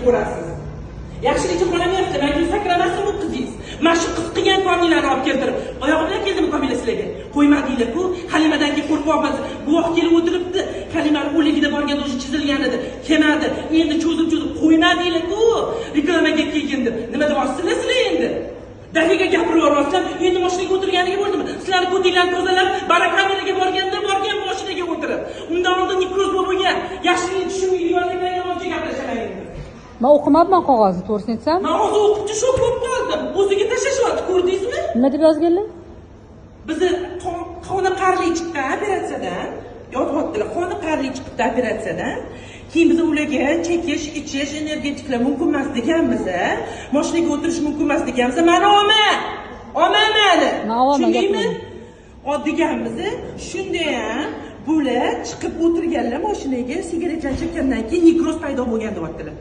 ko'rasiz. Yaxshilikcha qo'lamayapti, menga sakramasmi qizingiz? Mana shu qiz qilgan komilani olib keltirib, oyog'i bilan keldimi komila sizlarga? Qo'ymadinglar-ku, Halimadan keyin qo'rqyapmiz. Guvoh kelib o'tiribdi, Halimani o'ligida borganda o'sha chizilgan edi. Kelmadi. Endi cho'zib qo'ymadinglar-ku, reklamaga kelgin deb. Nima deyapsizlar sizlar endi? Daqiqa gapirib yubormasam, endi mashinaga o'tirganiga bo'ldimi? Sizlarni ko'tinglarni tozalab, barakamilaga borgan mashinaga o'tirib. Undan oldin nekroz bo'lgan, yaxshilik tushunmaydiganlarga yomoncha gaplashaman endi. Men o'qimadim qog'ozni, to'g'risini aytsam. Men hozir o'qibchi shok bo'lib qoldim. O'ziga tashlashyapti, ko'rdingizmi? Nima deb yozganlar? Bizni qoniqarli chiqqan operatsiyadan, yozyaptilar, qoniqarli chiqibdi operatsiyadan. Keyin biz ularga chekish, ichish, energetiklar mumkin emas deganmiz, mashinaga o'tirish mumkin emas deganmiz. Mana olmadi. Shundaymi? Deganmiz, shunda ham bular chiqib o'tirganlar mashinaga, sigaretani chekkandan keyin nekroz paydo bo'lgan deyaptilar.